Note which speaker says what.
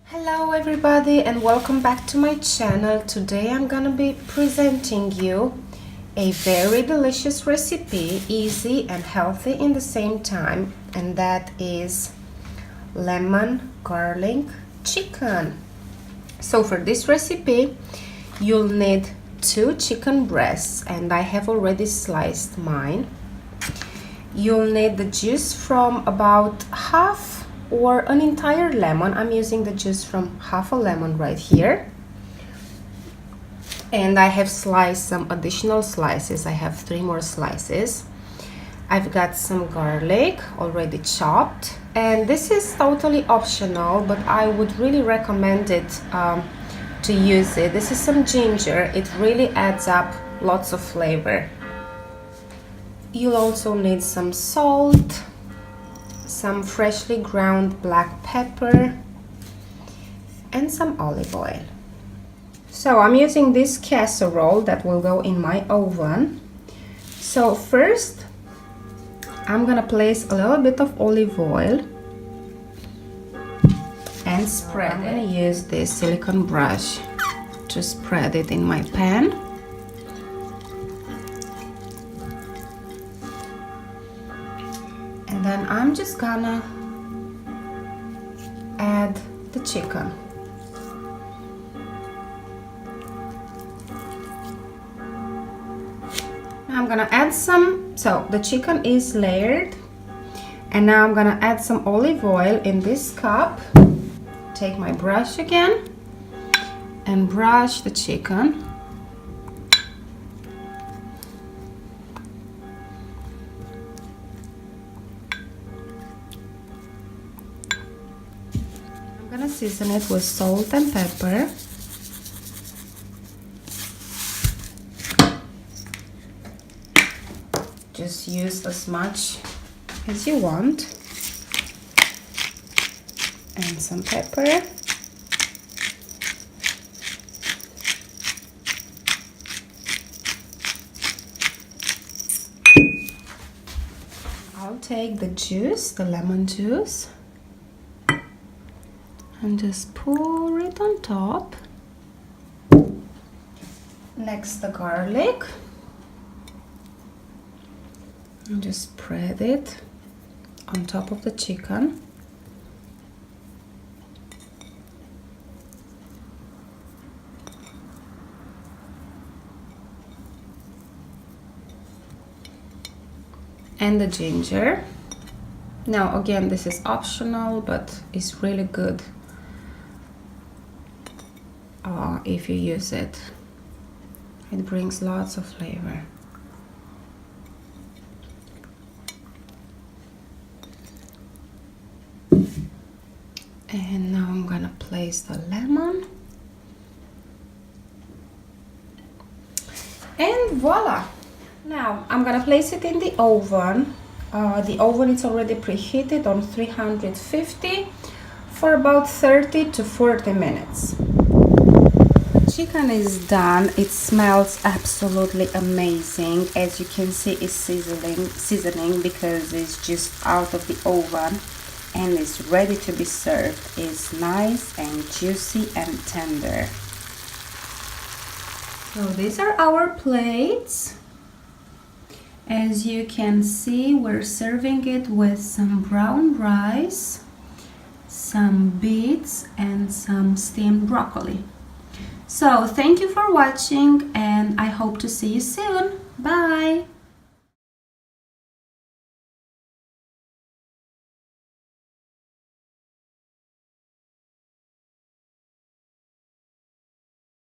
Speaker 1: Hello everybody and welcome back to my channel. Today I'm gonna be presenting you a very delicious recipe, easy and healthy in the same time, and that is lemon garlic chicken. So for this recipe you'll need 2 chicken breasts, and I have already sliced mine. You'll need the juice from about half or an entire lemon. I'm using the juice from half a lemon right here, and I have sliced some additional slices. I have 3 more slices. I've got some garlic already chopped, and this is totally optional, but I would really recommend it to use it. This is some ginger. It really adds up lots of flavor. You'll also need some salt, some freshly ground black pepper, and some olive oil. So I'm using this casserole that will go in my oven. So first I'm gonna place a little bit of olive oil and spread it. I'm gonna use this silicone brush to spread it in my pan. And then I'm just gonna add the chicken. Now I'm gonna add some, so the chicken is layered, and now I'm gonna add some olive oil in this cup. Take my brush again and brush the chicken. I'm gonna season it with salt and pepper. Just use as much as you want. And some pepper. I'll take the juice, the lemon juice, and just pour it on top. Next, the garlic. And just spread it on top of the chicken. And the ginger. Now again, this is optional, but it's really good if you use it. It brings lots of flavor. And now I'm gonna place the lemon. And voila! Now I'm gonna place it in the oven. The oven is already preheated on 350 for about 30 to 40 minutes. Chicken is done. It smells absolutely amazing. As you can see, it's seasoning because it's just out of the oven and it's ready to be served. It's nice and juicy and tender. So these are our plates. As you can see, we're serving it with some brown rice, some beets, and some steamed broccoli. So thank you for watching, and I hope to see you soon. Bye!